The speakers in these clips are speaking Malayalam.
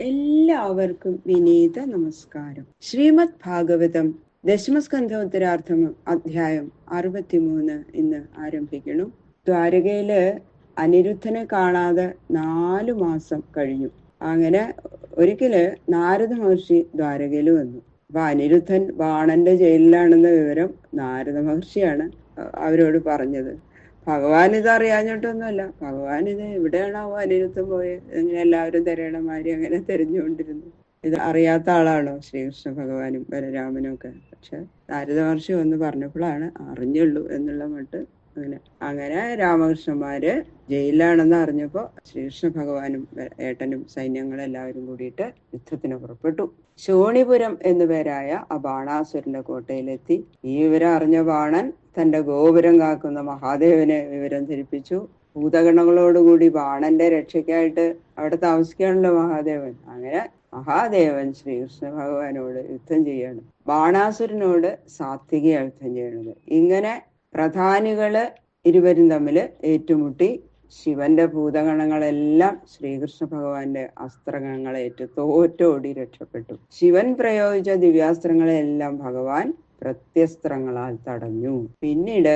എല്ലാവർക്കും വിനീത നമസ്കാരം. ശ്രീമദ് ഭാഗവതം ദശമസ്കന്ധോത്തരാർത്ഥം അധ്യായം 63 ഇന്ന് ആരംഭിക്കണം. ദ്വാരകയില് അനിരുദ്ധനെ കാണാതെ 4 മാസം കഴിഞ്ഞു. അങ്ങനെ ഒരിക്കല് നാരദ മഹർഷി ദ്വാരകയിൽ വന്നു. അപ്പൊ അനിരുദ്ധൻ ബാണന്റെ ജയിലിലാണെന്ന വിവരം നാരദ മഹർഷിയാണ് അവരോട് പറഞ്ഞത്. ഭഗവാൻ ഇത് അറിയാഞ്ഞിട്ടൊന്നുമല്ല. ഭഗവാൻ ഇത് എവിടെയാണാവോ അനിരുദ്ധം പോയത്, ഇങ്ങനെ എല്ലാവരും തിരയണമാതിരി അങ്ങനെ തിരഞ്ഞുകൊണ്ടിരുന്നു. ഇത് അറിയാത്ത ആളാണോ ശ്രീകൃഷ്ണ ഭഗവാനും ബലരാമനും ഒക്കെ? പക്ഷെ നാരദ മഹർഷി വന്ന് പറഞ്ഞപ്പോഴാണ് അറിഞ്ഞുള്ളൂ എന്നുള്ള മട്ട്. അങ്ങനെ രാമകൃഷ്ണന്മാര് ജയിലിലാണെന്ന് അറിഞ്ഞപ്പോ ശ്രീകൃഷ്ണ ഭഗവാനും ഏട്ടനും സൈന്യങ്ങളെല്ലാവരും കൂടിയിട്ട് യുദ്ധത്തിന് പുറപ്പെട്ടു. ശോണിപുരം എന്നു പേരായ ആ ബാണാസുരന്റെ കോട്ടയിലെത്തി. ഈ വിവരം അറിഞ്ഞ ബാണൻ തന്റെ ഗോപുരം കാക്കുന്ന മഹാദേവനെ വിവരം ധരിപ്പിച്ചു. ഭൂതഗണങ്ങളോടുകൂടി ബാണന്റെ രക്ഷയ്ക്കായിട്ട് അവിടെ താമസിക്കുകയാണല്ലോ മഹാദേവൻ. അങ്ങനെ മഹാദേവൻ ശ്രീകൃഷ്ണ ഭഗവാനോട് യുദ്ധം ചെയ്യാണ്. ബാണാസുരനോട് സാത്വിക യുദ്ധം ചെയ്യണത്. ഇങ്ങനെ പ്രധാനികള് ഇരുവരും തമ്മില് ഏറ്റുമുട്ടി. ശിവന്റെ ഭൂതഗണങ്ങളെല്ലാം ശ്രീകൃഷ്ണ ഭഗവാന്റെ അസ്ത്രഗണങ്ങളേറ്റ് തോറ്റോടി രക്ഷപ്പെട്ടു. ശിവൻ പ്രയോഗിച്ച ദിവ്യാസ്ത്രങ്ങളെല്ലാം ഭഗവാൻ പ്രത്യസ്ത്രങ്ങളാൽ തടഞ്ഞു. പിന്നീട്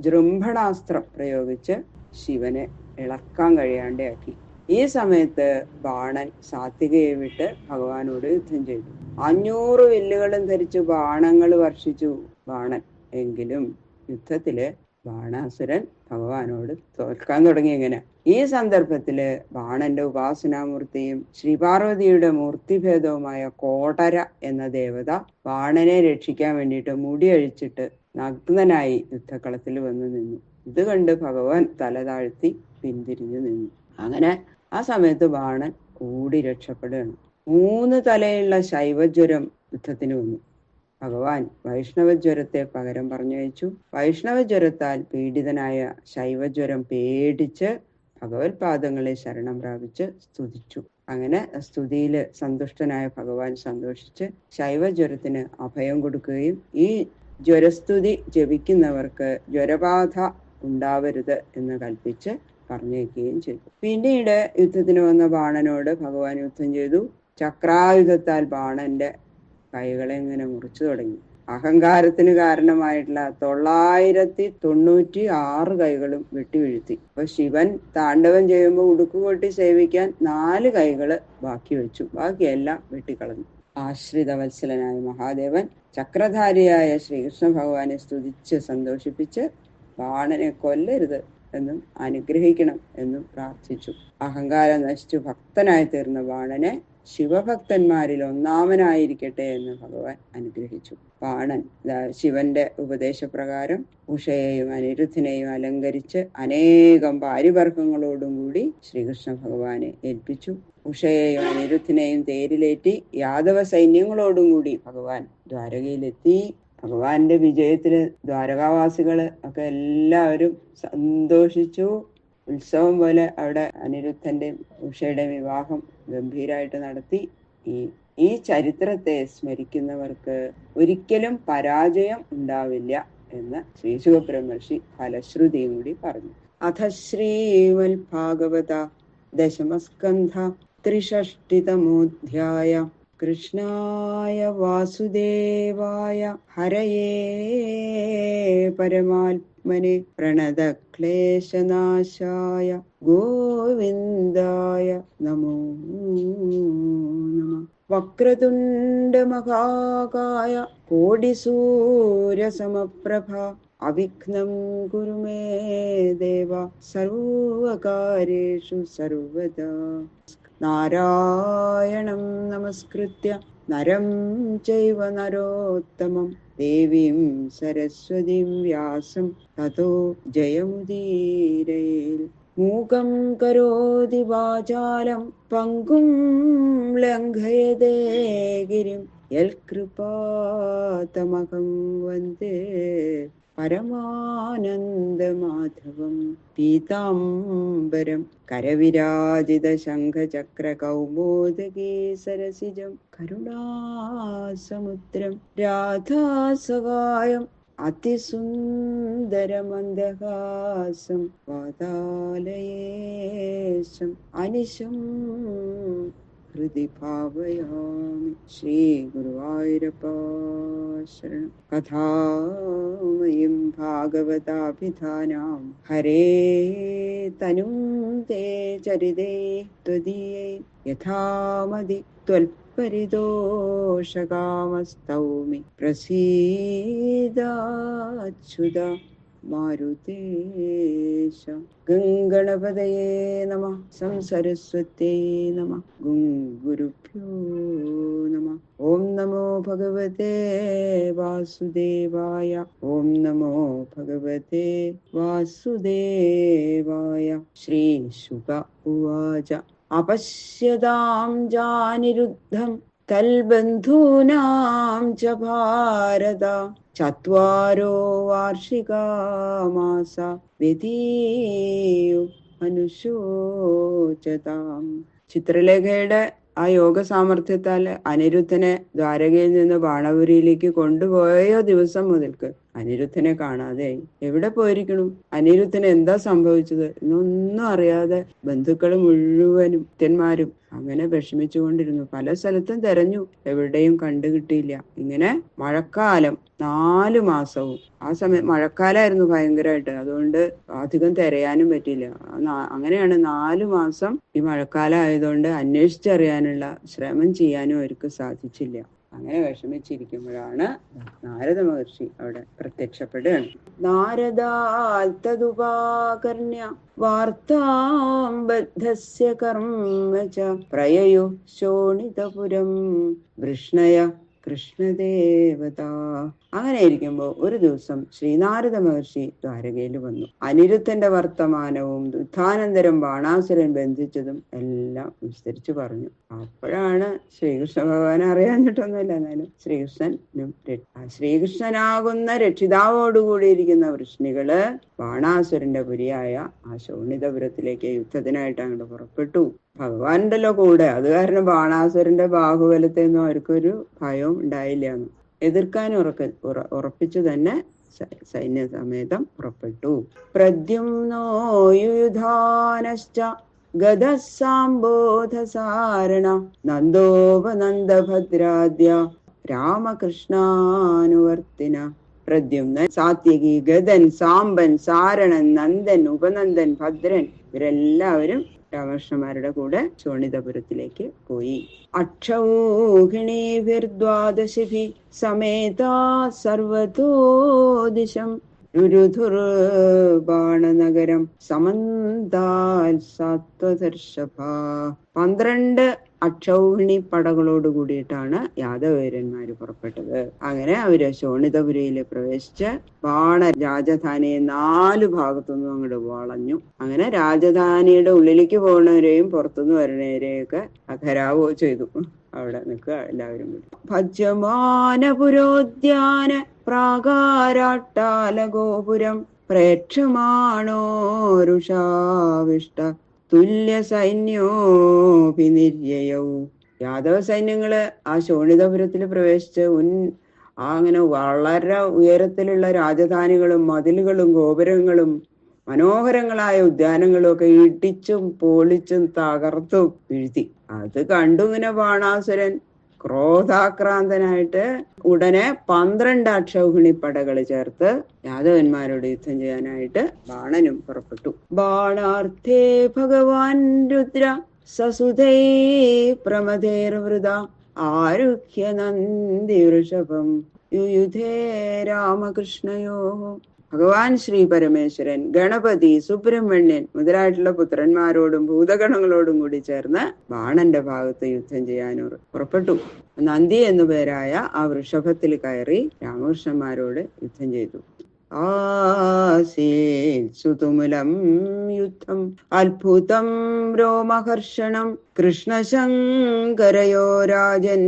ജൃംഭണാസ്ത്രം പ്രയോഗിച്ച് ശിവനെ ഇളക്കാൻ കഴിയാണ്ടാക്കി. ഈ സമയത്ത് ബാണൻ സാത്വികയെ വിട്ട് ഭഗവാനോട് യുദ്ധം ചെയ്തു. 500 വില്ലുകളും ധരിച്ച് ബാണങ്ങൾ വർഷിച്ചു ബാണൻ. എങ്കിലും യുദ്ധത്തില് ബാണാസുരൻ ഭഗവാനോട് തോൽക്കാൻ തുടങ്ങി. എങ്ങനെ? ഈ സന്ദർഭത്തില് ബാണന്റെ ഉപാസനാമൂർത്തിയും ശ്രീപാർവതിയുടെ മൂർത്തിഭേദവുമായ കോടര എന്ന ദേവത ബാണനെ രക്ഷിക്കാൻ വേണ്ടിയിട്ട് മുടി അഴിച്ചിട്ട് നഗ്നനായി യുദ്ധക്കളത്തിൽ വന്നു നിന്നു. ഇത് കണ്ട് ഭഗവാൻ തല താഴ്ത്തി പിന്തിരിഞ്ഞു നിന്നു. അങ്ങനെ ആ സമയത്ത് ബാണൻ ഓടി രക്ഷപ്പെടുകയാണ്. 3 തലയുള്ള ശൈവജ്വരം യുദ്ധത്തിന് വന്നു. ഭഗവാൻ വൈഷ്ണവജ്വരത്തെ പകരം പറഞ്ഞയച്ചു. വൈഷ്ണവജ്വരത്താൽ പീഡിതനായ ശൈവജ്വരം പേടിച്ച് ഭഗവത് പാദങ്ങളെ ശരണം പ്രാപിച്ച് സ്തുതിച്ചു. അങ്ങനെ സ്തുതിയില് സന്തുഷ്ടനായ ഭഗവാൻ സന്തോഷിച്ച് ശൈവജ്വരത്തിന് അഭയം കൊടുക്കുകയും ഈ ജ്വരസ്തുതി ജപിക്കുന്നവർക്ക് ജ്വരബാധ ഉണ്ടാവരുത് എന്ന് കൽപ്പിച്ച് പറഞ്ഞേക്കുകയും ചെയ്തു. പിന്നീട് യുദ്ധത്തിന് വന്ന ബാണനോട് ഭഗവാൻ യുദ്ധം ചെയ്തു. ചക്രായുധത്താൽ ബാണന്റെ കൈകളെ ഇങ്ങനെ മുറിച്ചു തുടങ്ങി. അഹങ്കാരത്തിന് കാരണമായിട്ടുള്ള 996 കൈകളും വെട്ടിവീഴ്ത്തി. അപ്പൊ ശിവൻ താണ്ഡവം ചെയ്യുമ്പോൾ ഉടുക്കുകൊട്ടി സേവിക്കാൻ 4 കൈകള് ബാക്കി വെച്ചു. ബാക്കിയെല്ലാം വെട്ടിക്കളഞ്ഞു. ആശ്രിതവത്സലനായ മഹാദേവൻ ചക്രധാരിയായ ശ്രീകൃഷ്ണ ഭഗവാനെ സ്തുതിച്ച് സന്തോഷിപ്പിച്ച് ബാണനെ കൊല്ലരുത് എന്നും അനുഗ്രഹിക്കണം എന്നും പ്രാർത്ഥിച്ചു. അഹങ്കാരം നശിച്ചു ഭക്തനായി തീർന്ന ബാണനെ ശിവഭക്തന്മാരിൽ ഒന്നാമനായിരിക്കട്ടെ എന്ന് ഭഗവാൻ അനുഗ്രഹിച്ചു. ബാണൻ ശിവന്റെ ഉപദേശപ്രകാരം ഉഷയെയും അനിരുദ്ധനെയും അലങ്കരിച്ച് അനേകം പാരിവർഗങ്ങളോടും കൂടി ശ്രീകൃഷ്ണ ഭഗവാനെ ഏൽപ്പിച്ചു. ഉഷയെയും അനിരുദ്ധനെയും തേരിലേറ്റി യാദവ സൈന്യങ്ങളോടും കൂടി ഭഗവാൻ ദ്വാരകയിലെത്തി. ഭഗവാന്റെ വിജയത്തില് ദ്വാരകാവാസികള് ഒക്കെ എല്ലാവരും സന്തോഷിച്ചു. ഉത്സവം പോലെ അവിടെ അനിരുദ്ധന്റെയും ഉഷയുടെയും വിവാഹം ഗംഭീരമായിട്ട് നടത്തി. ഈ ചരിത്രത്തെ സ്മരിക്കുന്നവർക്ക് ഒരിക്കലും പരാജയം ഉണ്ടാവില്ല എന്ന് ശ്രീ ശുകബ്രഹ്മർഷി ഫലശ്രുതിയും കൂടി പറഞ്ഞു. അഥ ശ്രീമദ് ഭാഗവത ദശമസ്കന്ധ 63-തമോധ്യായ. കൃഷ്ണായ വാസുദേവായ ഹരയേ പരമാത്മനെ പ്രണതക്ലേശനാശായ ഗോവിന്ദായ നമോ നമഃ. വക്രതുണ്ഡമഹാകായ കോടിസൂര്യസമപ്രഭ അവിഘ്നം കുരു മേ ദേവ സർവകാര്യേഷു സർവദാ. നാരായണം നമസ്കൃത്യ നരം ചൈവ നരോത്തമം ദേവീം സരസ്വതീം വ്യാസം തതോ ജയമുദീരയേൽ. മൂകം കരോതി വാചാലം പങ്കും ലംഘയതേ ഗിരിം യൽകൃപാതമഹം വന്ദേ പരമാനന്ദമാധവം. പീതാംബരം കരവിരാജിത ശംഖചക്ര കൗമോദകീ സരസിജം കരുണാസമുദ്രം രാധാസഹായം അതിസുന്ദരമന്ദഹാസം വാതാലയേശം അനിശം ഹൃദി ഭാവയാമി. ശ്രീ ഗുരുവായൂരപ്പ ശരണം. കഥാമയും ഭാഗവതാഭിധാനാം ഹരേ തനും തേ ചരിതേ ത്വദീയേ യഥാമതി ത്വൽപരിതോഷകാമസ്തൗമി പ്രസീദാച്യുത മാരുതേശ. ഗംഗണപതയേ നമഃ. സംസരസ്വത്യേ നമഃ. ഗുരുഭ്യോ നമഃ. ഓം നമോ ഭഗവതേ വാസുദേവായ. ഓം നമോ ഭഗവതേ വാസുദേവായ. ശ്രീ ശുക ഉവാച അപശ്യതാം ജാനിരുദ്ധം തൽബന്ധൂനാം ച ഭാരത ചത്വാരോ വാർഷികാ മാസ വ്യതീയു അനുശോചതാം. ചിത്രലേഖയുടെ ആ യോഗ സാമർഥ്യത്താൽ അനിരുദ്ധനെ ദ്വാരകയിൽ നിന്ന് ബാണപുരിയിലേക്ക് കൊണ്ടുപോയ ദിവസം മുതൽക്ക് അനിരുദ്ധനെ കാണാതെ എവിടെ പോയിരിക്കണു, അനിരുദ്ധന് എന്താ സംഭവിച്ചത് എന്നൊന്നും അറിയാതെ ബന്ധുക്കൾ മുഴുവനും ഭക്തന്മാരും അങ്ങനെ വിഷമിച്ചുകൊണ്ടിരുന്നു. പല സ്ഥലത്തും തെരഞ്ഞു, എവിടെയും കണ്ടുകിട്ടിയില്ല. ഇങ്ങനെ മഴക്കാലം 4 മാസവും, ആ സമയം മഴക്കാലമായിരുന്നു ഭയങ്കരമായിട്ട്, അതുകൊണ്ട് അധികം തിരയാനും പറ്റിയില്ല. അങ്ങനെയാണ് 4 മാസം ഈ മഴക്കാലം ആയതുകൊണ്ട് അന്വേഷിച്ചറിയാനുള്ള ശ്രമം ചെയ്യാനും അവർക്ക് സാധിച്ചില്ല. അങ്ങനെ വിഷമിച്ചിരിക്കുമ്പോഴാണ് നാരദ മഹർഷി അവിടെ പ്രത്യക്ഷപ്പെടുകയാണ്. നാരദാൽത്തതുപാകർണ്യ വാർത്താം ബദ്ധസ്യ കർമ്മ ച പ്രയയു ശോണിതപുരം വൃഷ്ണയ കൃഷ്ണദേവത. അങ്ങനെ ഇരിക്കുമ്പോ ഒരു ദിവസം ശ്രീനാരദ മഹർഷി ദ്വാരകയിൽ വന്നു. അനിരുദ്ധന്റെ വർത്തമാനവും യുദ്ധാനന്തരം ബാണാസുരൻ ബന്ധിച്ചതും എല്ലാം വിസ്തരിച്ചു പറഞ്ഞു. അപ്പോഴാണ് ശ്രീകൃഷ്ണ ഭഗവാൻ അറിയാഞ്ഞിട്ടൊന്നുമില്ല, എന്നാലും ശ്രീകൃഷ്ണനാകുന്ന രക്ഷിതാവോടുകൂടിയിരിക്കുന്ന വൃഷ്ണികള് ബാണാസുരന്റെ പുരിയായ ആ ശോണിതപുരത്തിലേക്ക് യുദ്ധത്തിനായിട്ട് അങ്ങോട്ട് പുറപ്പെട്ടു. ഭഗവാനുണ്ടല്ലോ കൂടെ, അത് കാരണം ബാണാസുരന്റെ ബാഹുബലത്തെയൊന്നും അവർക്കൊരു ഭയവും ഉണ്ടായില്ല. എതിർക്കാൻ ഉറപ്പിച്ചു തന്നെ സൈന്യ സമേതം പുറപ്പെട്ടു. പ്രദ്യുമ്നോയുധാനശ്ച ഗദസാംബോധസാരണ നന്ദോപനന്ദഭദ്രാദ്യ രാമകൃഷ്ണാനുവർത്തിന. പ്രദ്യുമ്നൻ, സാത്യകി, ഗദൻ, സാമ്പൻ, സാരണൻ, നന്ദൻ, ഉപനന്ദൻ, ഭദ്രൻ ഇവരെല്ലാവരും രാമകൃഷ്ണന്മാരുടെ കൂടെ ശോണിതപുരത്തിലേക്ക് പോയി. അക്ഷൗഹിണീഭിർദ്വാദശിഭി സമേതാ സർവതോ ദിശം രുരുധുർബാണനഗരം സമന്താൽ സത്വദർശഭ. 12 അക്ഷൗഹിണി പടകളോട് കൂടിയിട്ടാണ് യാദവീരന്മാര് പുറപ്പെട്ടത്. അങ്ങനെ അവര് ശോണിതപുരയിൽ പ്രവേശിച്ച് ബാണ രാജധാനിയെ 4 ഭാഗത്തുനിന്നും അങ്ങോട്ട് വളഞ്ഞു. അങ്ങനെ രാജധാനിയുടെ ഉള്ളിലേക്ക് പോകുന്നവരെയും പുറത്തുനിന്ന് വരുന്നവരെയൊക്കെ അഖരാവോ ചെയ്തു. അവിടെ നിൽക്കുക എല്ലാവരും കൂടി. ഭജ്യമാനപുരോദ്യാന പ്രാകാരാട്ടാലഗോപുരം പ്രേക്ഷമാണോരുഷാവിഷ്ട തുല്യ സൈന്യോഭിനിര്യയൗ. യാദവ സൈന്യങ്ങള് ആ ശോണിതപുരത്തിൽ പ്രവേശിച്ച് അങ്ങനെ വളരെ ഉയരത്തിലുള്ള രാജധാനികളും മതിലുകളും ഗോപുരങ്ങളും മനോഹരങ്ങളായ ഉദ്യാനങ്ങളും ഒക്കെ ഇടിച്ചും പൊളിച്ചും തകർത്തും വീഴ്ത്തി. അത് കണ്ടു ഇങ്ങനെ ബാണാസുരൻ ക്രോധാക്രാന്തനായിട്ട് ഉടനെ 12 അക്ഷൗഹിണി പടകൾ ചേർത്ത് യാദവന്മാരോട് യുദ്ധം ചെയ്യാനായിട്ട് ബാണനും പുറപ്പെട്ടു. ബാണാർത്ഥേ ഭഗവാൻ രുദ്ര സസുതൈ പ്രമഥേർവൃത ആരുഹ്യ നന്ദി വൃഷഭം യുയുധേ രാമകൃഷ്ണയോ. ഭഗവാൻ ശ്രീ പരമേശ്വരൻ, ഗണപതി, സുബ്രഹ്മണ്യൻ മുതലായിട്ടുള്ള പുത്രന്മാരോടും ഭൂതഗണങ്ങളോടും കൂടി ചേർന്ന് ബാണന്റെ ഭാഗത്ത് യുദ്ധം ചെയ്യാൻ പുറപ്പെട്ടു. നന്ദി എന്നു പേരായ ആ വൃഷഭത്തിൽ കയറി രാമകൃഷ്ണന്മാരോട് യുദ്ധം ചെയ്തു. സുതുമുലം യുദ്ധം അത്ഭുതം രോമഹർഷണം കൃഷ്ണശങ്കരയോ രാജൻ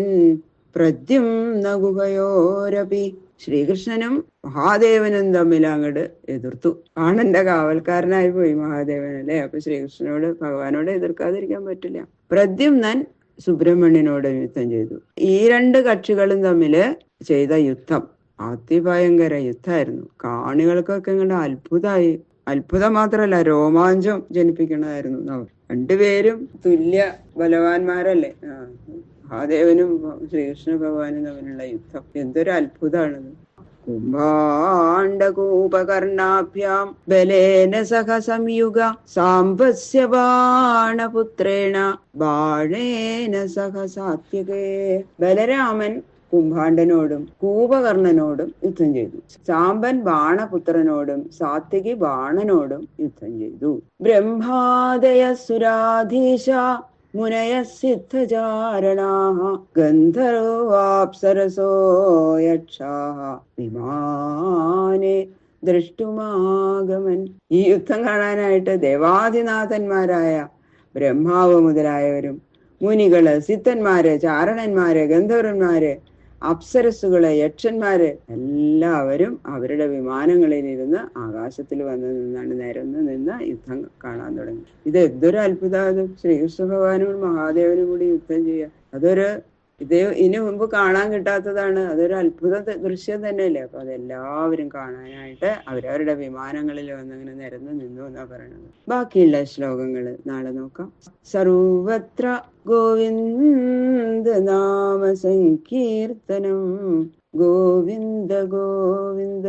പ്രദ്യുമ്ന ഗുഹയോരപി. ശ്രീകൃഷ്ണനും മഹാദേവനും തമ്മിൽ അങ്ങോട്ട് എതിർത്തു. ബാണന്റെ കാവൽക്കാരനായി പോയി മഹാദേവൻ അല്ലേ. അപ്പൊ ശ്രീകൃഷ്ണനോട് ഭഗവാനോട് എതിർക്കാതിരിക്കാൻ പറ്റില്ല. പ്രദ്യുമ്നൻ സുബ്രഹ്മണ്യനോട് യുദ്ധം ചെയ്തു. ഈ 2 കക്ഷികളും തമ്മില് ചെയ്ത യുദ്ധം അതിഭയങ്കര യുദ്ധമായിരുന്നു. കാണികൾക്കൊക്കെ ഇങ്ങനെ അത്ഭുതമായി. അത്ഭുതം മാത്രമല്ല, രോമാഞ്ചം ജനിപ്പിക്കണമായിരുന്നു അവർ രണ്ടുപേരും. തുല്യ ബലവാന്മാരല്ലേ. മഹാദേവനും ശ്രീകൃഷ്ണ ഭഗവാനും തമ്മിലുള്ള യുദ്ധം എന്തൊരു അത്ഭുതമാണത്. കുംഭാണ്ഡകൂപകർണാഭ്യാം ബലേന സഹ സംയുഗ സാംബസ്യ ബാണപുത്രേണ ബാണേന സഹ സാത്യകേ. ബലരാമൻ കുംഭാണ്ഡനോടും കൂപകർണനോടും യുദ്ധം ചെയ്തു. സാമ്പൻ ബാണപുത്രനോടും സാത്യകി ബാണനോടും യുദ്ധം ചെയ്തു. ബ്രഹ്മാദയ സുരാധീശ മുനയ സിദ്ധചാരണാഃ ഗന്ധർവാപ്സരസോ യക്ഷാഃ വിമാനെ ദൃഷ്ടുമാഗമൻ. ഈ യുദ്ധം കാണാനായിട്ട് ദേവാധിനാഥന്മാരായ ബ്രഹ്മാവ് മുതലായവരും മുനികള്, സിദ്ധന്മാര്, ചാരണന്മാര്, ഗന്ധർവന്മാര്, അപ്സരസ്സുകള്, യക്ഷന്മാര് എല്ലാവരും അവരുടെ വിമാനങ്ങളിലിരുന്ന് ആകാശത്തിൽ വന്ന് നിന്നാണ് നിരന്ന് നിന്ന് യുദ്ധം കാണാൻ തുടങ്ങി. ഇത് എന്തൊരു അത്ഭുതം! ശ്രീകൃഷ്ണ ഭഗവാനും മഹാദേവനും കൂടി യുദ്ധം ചെയ്യുക, ഇതിനു മുമ്പ് കാണാൻ കിട്ടാത്തതാണ്. അതൊരു അത്ഭുത ദൃശ്യം തന്നെയല്ലേ. അപ്പൊ അതെല്ലാവരും കാണാനായിട്ട് അവരവരുടെ വിമാനങ്ങളിൽ വന്നങ്ങനെ നിരന്ന് നിന്നു എന്നാ പറയണത്. ബാക്കിയുള്ള ശ്ലോകങ്ങള് നാളെ നോക്കാം. സർവത്ര ഗോവിന്ദ നാമ സങ്കീർത്തനം ഗോവിന്ദ ഗോവിന്ദ.